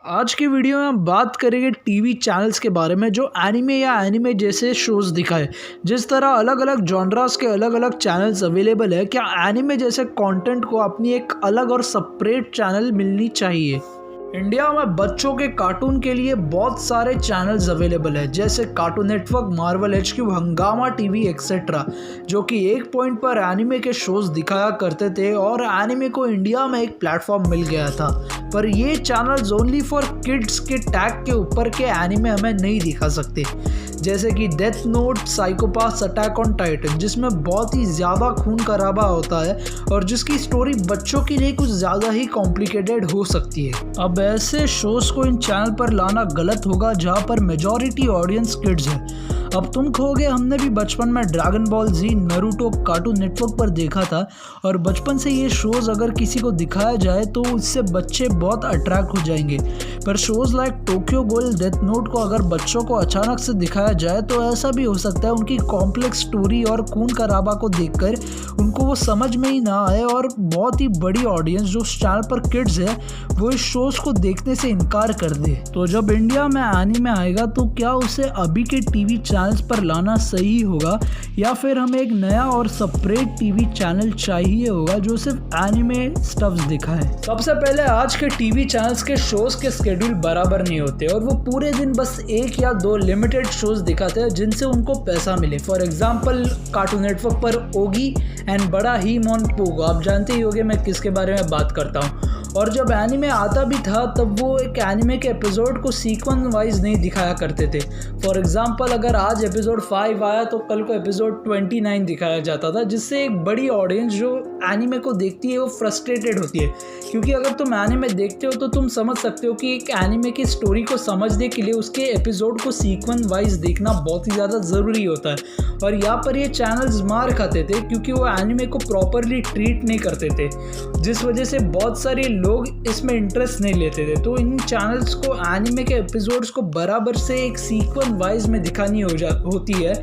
आज की वीडियो में हम बात करेंगे टीवी चैनल्स के बारे में जो एनिमे या एनिमे जैसे शोज़ दिखाए। जिस तरह अलग अलग जॉनरास के अलग अलग चैनल्स अवेलेबल है, क्या एनिमे जैसे कंटेंट को अपनी एक अलग और सेपरेट चैनल मिलनी चाहिए। इंडिया में बच्चों के कार्टून के लिए बहुत सारे चैनल्स अवेलेबल है, जैसे कार्टून नेटवर्क, मार्वल HQ, हंगामा टीवी एक्सेट्रा, जो कि एक पॉइंट पर एनिमे के शोज़ दिखाया करते थे और एनिमे को इंडिया में एक प्लेटफॉर्म मिल गया था। पर ये चैनल्स ओनली फॉर किड्स के टैग के ऊपर के एनिमे हमें नहीं दिखा सकते, जैसे कि death note, psychopath, attack on Titan, जिसमें बहुत ही ज़्यादा खून खराबा होता है और जिसकी स्टोरी बच्चों के लिए कुछ ज़्यादा ही कॉम्प्लिकेटेड हो सकती है। अब ऐसे शोज़ को इन चैनल पर लाना गलत होगा जहाँ पर मेजॉरिटी ऑडियंस किड्स है। अब तुम कहोगे हमने भी बचपन में ड्रैगन बॉल जी, नारुतो कार्टून नेटवर्क पर देखा था और बचपन से ये शोज़ अगर किसी को दिखाया जाए तो उससे बच्चे बहुत अट्रैक्ट हो जाएंगे। पर shows like Tokyo Ghoul, death note को अगर बच्चों को अचानक से दिखाया जाए तो ऐसा भी हो सकता है उनकी कॉम्प्लेक्स स्टोरी और खून खराबा को देखकर उनको वो समझ में ही ना आए और बहुत ही बड़ी ऑडियंस जो उस चैनल पर किड्स है वो इस शोज़ को देखने से इनकार कर दे। तो जब इंडिया में एनीमे आएगा तो क्या उसे अभी के टीवी चैनल्स पर लाना सही होगा या फिर हमें एक नया और सेपरेट टीवी चैनल चाहिए होगा जो सिर्फ एनीमे स्टफ्स दिखाए। सबसे पहले आज के टीवी चैनल्स के शोज़ के शेड्यूल बराबर नहीं होते और वो पूरे दिन बस एक या दो लिमिटेड शोज़ दिखाते हैं जिनसे उनको पैसा मिले। फॉर एग्जाम्पल कार्टून नेटवर्क पर ओगी एंड बड़ा ही मॉन पोगो, आप जानते ही होंगे मैं किसके बारे में बात करता हूँ। और जब एनीमे आता भी था तब वो एक एनीमे के एपिसोड को सीक्वेंस वाइज नहीं दिखाया करते थे। फॉर एग्जांपल अगर आज एपिसोड 5 आया तो कल को एपिसोड 29 दिखाया जाता था, जिससे एक बड़ी ऑडियंस जो एनीमे को देखती है वो फ्रस्ट्रेटेड होती है। क्योंकि अगर तुम एनीमे देखते हो तो तुम समझ सकते हो कि एक एनीमे की स्टोरी को समझने के लिए उसके एपिसोड को सीक्वेंस वाइज देखना बहुत ही ज़्यादा ज़रूरी होता है। और यहाँ पर ये चैनल्स मार खाते थे क्योंकि वो एनीमे को प्रॉपरली ट्रीट नहीं करते थे, जिस वजह से बहुत सारे लोग इसमें इंटरेस्ट नहीं लेते थे। तो इन चैनल्स को एनीमे के एपिसोड्स को बराबर से एक सीक्वेंस वाइज में दिखानी होती है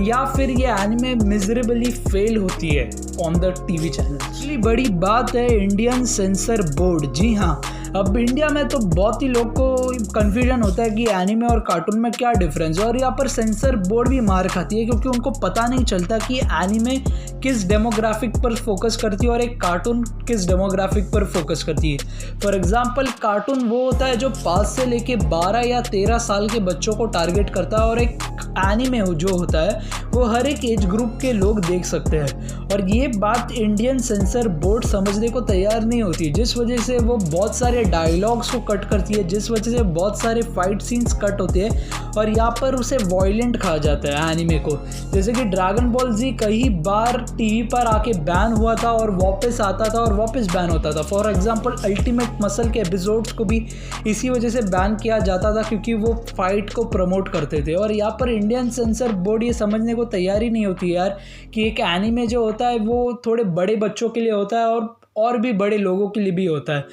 या फिर ये एनीमे मिजरेबली फेल होती है ऑन द टीवी चैनल। दूसरी बड़ी बात है इंडियन सेंसर बोर्ड। जी हाँ, अब इंडिया में तो बहुत ही लोग को कन्फ्यूजन होता है कि एनीमे और कार्टून में क्या डिफरेंस है, और यहाँ पर सेंसर बोर्ड भी मार खाती है क्योंकि उनको पता नहीं चलता कि एनीमे किस डेमोग्राफिक पर फोकस करती है और एक कार्टून किस डेमोग्राफिक पर फोकस करती है। फॉर एग्जांपल कार्टून वो होता है जो 5 से लेके 12 या 13 साल के बच्चों को टारगेट करता है और एक एनीमे जो होता है वो हर एक एज ग्रुप के लोग देख सकते हैं। और ये बात इंडियन सेंसर बोर्ड समझने को तैयार नहीं होती, जिस वजह से वो बहुत सारे डायलॉग्स को कट करती है, जिस वजह से बहुत सारे फाइट सीन्स कट होते हैं और यहाँ पर उसे वॉयलेंट कहा जाता है एनीमे को। जैसे कि ड्रैगन बॉल जी कई बार टीवी पर आके बैन हुआ था और वापस आता था और वापस बैन होता था। फॉर एग्जांपल अल्टीमेट मसल के एपिसोड्स को भी इसी वजह से बैन किया जाता था क्योंकि वो फाइट को प्रमोट करते थे। और यहाँ पर इंडियन सेंसर बोर्ड ये समझने को तैयार ही नहीं होती यार कि एक एनीमे जो होता है वो थोड़े बड़े बच्चों के लिए होता है और भी बड़े लोगों के लिए भी होता है,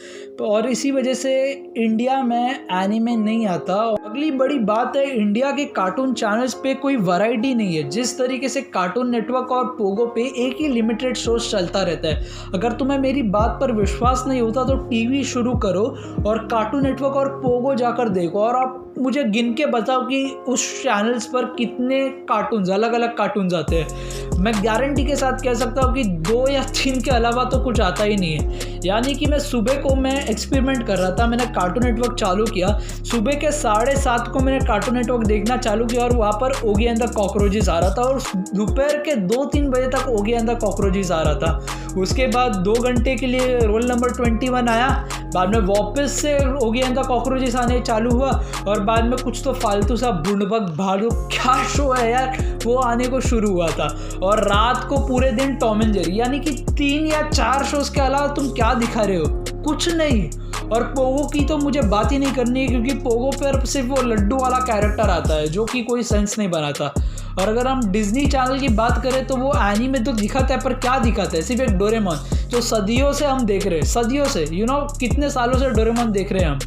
और इसी वजह से इंडिया में एनीमे नहीं आता। अगली बड़ी बात है इंडिया के कार्टून चैनल्स पे कोई वैरायटी नहीं है। जिस तरीके से कार्टून नेटवर्क और पोगो पे एक ही लिमिटेड शोज चलता रहता है। अगर तुम्हें मेरी बात पर विश्वास नहीं होता तो टीवी शुरू करो और कार्टून नेटवर्क और पोगो जाकर देखो और आप मुझे गिन के बताओ कि उस चैनल्स पर कितने कार्टून्स, अलग अलग कार्टून्स आते हैं। मैं गारंटी के साथ कह सकता हूँ कि 2 या 3 के अलावा तो कुछ आता ही नहीं है। यानी कि मैं सुबह को मैं एक्सपेरिमेंट कर रहा था, मैंने कार्टून नेटवर्क चालू किया, सुबह के 7:30 को मैंने कार्टून नेटवर्क देखना चालू किया और वहाँ पर ओगी एंड द कॉकरोचेस आ रहा था और दोपहर के 2-3 बजे तक ओगी एंड द कॉकरोचेस आ रहा था। उसके बाद 2 घंटे के लिए रोल नंबर 21 आया, बाद में वापस से ओगी एंड द कॉकरोचेस आने चालू हुआ और बाद में कुछ तो फालतू सा बुंडबक भालू क्या शो है यार वो आने को शुरू हुआ था। और रात को पूरे दिन टॉम एंड जेरी, यानी कि 3 या 4 शोज के अलावा तुम क्या दिखा रहे हो? कुछ नहीं। और पोगो की तो मुझे बात ही नहीं करनी है क्योंकि पोगो पर सिर्फ वो लड्डू वाला कैरेक्टर आता है जो कि कोई सेंस नहीं बनाता। और अगर हम डिज्नी चैनल की बात करें तो वो एनीमे तो दिखाता है, पर क्या दिखाता है? सिर्फ एक डोरेमोन जो सदियों से हम देख रहे हैं, सदियों से कितने सालों से डोरेमोन देख रहे हैं हम।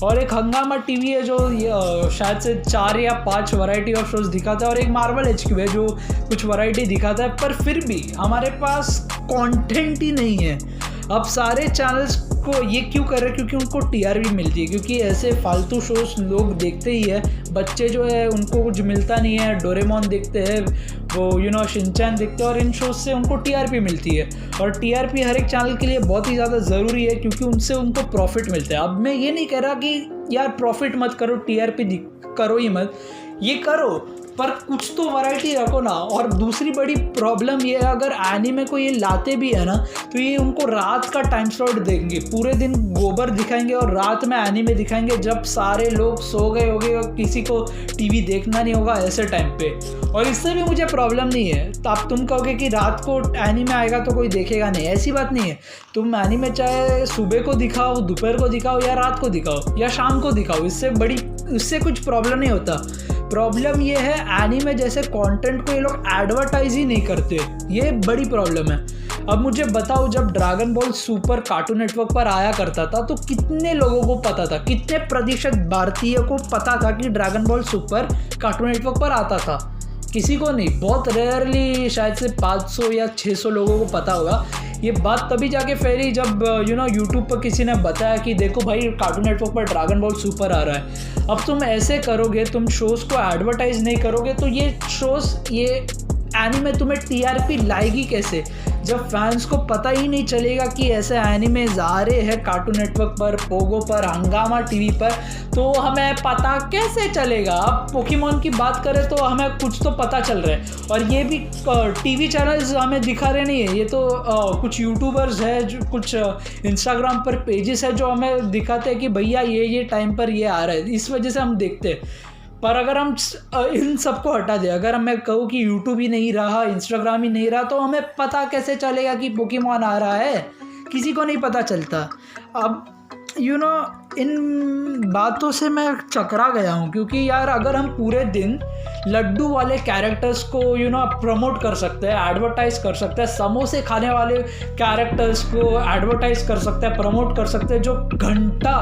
और एक हंगामा टीवी है जो शायद से 4 या 5 वैरायटी ऑफ शोज दिखाता है और एक मार्वल HQ है जो कुछ वैरायटी दिखाता है, पर फिर भी हमारे पास कंटेंट ही नहीं है। अब सारे चैनल्स उसको ये क्यों कर रहे हैं? क्योंकि उनको टीआरपी मिलती है, क्योंकि ऐसे फालतू शोज लोग देखते ही है। बच्चे जो है उनको कुछ मिलता नहीं है, डोरेमोन देखते हैं, वो शिनचैन देखते हैं, और इन शोज से उनको टीआरपी मिलती है। और टीआरपी हर एक चैनल के लिए बहुत ही ज़्यादा ज़रूरी है, क्योंकि उनसे उनको प्रॉफिट मिलता है। अब मैं ये नहीं कह रहा कि यार प्रॉफिट मत करो, टीआरपी करो ही मत, ये करो पर कुछ तो वैरायटी रखो ना। और दूसरी बड़ी प्रॉब्लम ये है, अगर एनीमे को ये लाते भी है ना, तो ये उनको रात का टाइम स्लॉट देंगे, पूरे दिन गोबर दिखाएंगे और रात में एनीमे दिखाएंगे जब सारे लोग सो गए होंगे और किसी को टीवी देखना नहीं होगा ऐसे टाइम पे। और इससे भी मुझे प्रॉब्लम नहीं है। तो आप तुम कहोगे कि रात को एनीमे आएगा तो कोई देखेगा नहीं, ऐसी बात नहीं है। तुम एनीमे चाहे सुबह को दिखाओ, दोपहर को दिखाओ, या रात को दिखाओ, या शाम को दिखाओ, इससे कुछ प्रॉब्लम नहीं होता। प्रॉब्लम ये है एनीमे जैसे कंटेंट को ये लोग एडवर्टाइज ही नहीं करते, ये बड़ी प्रॉब्लम है। अब मुझे बताओ, जब dragon ball super cartoon network पर आया करता था तो कितने लोगों को पता था, कितने प्रतिशत भारतीय को पता था कि dragon ball super cartoon network पर आता था? किसी को नहीं, बहुत रेयरली, शायद से 500 या 600 लोगों को पता होगा। ये बात तभी जाके फैली जब यूट्यूब पर किसी ने बताया कि देखो भाई कार्टून नेटवर्क पर ड्रैगन बॉल सुपर आ रहा है। अब तुम ऐसे करोगे, तुम शोज़ को एडवर्टाइज नहीं करोगे तो ये शोज़, ये एनीमे तुम्हें टीआरपी लाएगी कैसे, जब फैंस को पता ही नहीं चलेगा कि ऐसे एनीमेज आ रहे हैं कार्टून नेटवर्क पर, पोगो पर, हंगामा टीवी पर, तो हमें पता कैसे चलेगा? अब पोकेमॉन की बात करें तो हमें कुछ तो पता चल रहा है, और ये भी टीवी चैनल्स हमें दिखा रहे नहीं है, ये तो कुछ यूट्यूबर्स है, जो कुछ इंस्टाग्राम पर पेजेस है जो हमें दिखाते हैं कि भैया ये टाइम पर ये आ रहा है, इस वजह से हम देखते हैं। पर अगर हम इन सबको हटा दें, अगर मैं कहूँ कि यूट्यूब ही नहीं रहा, इंस्टाग्राम ही नहीं रहा, तो हमें पता कैसे चलेगा कि पोकेमॉन आ रहा है? किसी को नहीं पता चलता। अब इन बातों से मैं चकरा गया हूँ, क्योंकि यार अगर हम पूरे दिन लड्डू वाले कैरेक्टर्स को प्रमोट कर सकते हैं, एडवर्टाइज कर सकते हैं, समोसे खाने वाले कैरेक्टर्स को एडवर्टाइज कर सकते हैं, प्रमोट कर सकते हैं, जो घंटा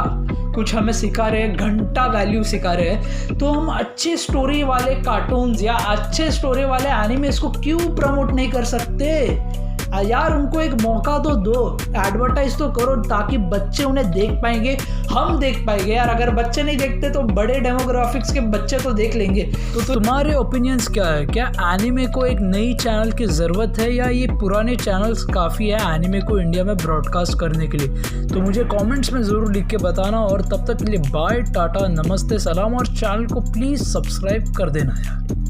कुछ हमें सिखा रहे हैं, घंटा वैल्यू सिखा रहे हैं, तो हम अच्छे स्टोरी वाले कार्टून्स या अच्छे स्टोरी वाले एनिमेस को क्यों प्रमोट नहीं कर सकते? यार उनको एक मौका तो दो, एडवर्टाइज तो करो, ताकि बच्चे उन्हें देख पाएंगे, हम देख पाएंगे। यार अगर बच्चे नहीं देखते तो बड़े डेमोग्राफिक्स के बच्चे तो देख लेंगे। तो तुम्हारे ओपिनियंस क्या है? क्या एनीमे को एक नई चैनल की ज़रूरत है, या ये पुराने चैनल्स काफ़ी है एनीमे को इंडिया में ब्रॉडकास्ट करने के लिए? तो मुझे कमेंट्स में ज़रूर लिख के बताना, और तब तक के लिए बाय, टाटा, नमस्ते, सलाम, और चैनल को प्लीज़ सब्सक्राइब कर देना यार।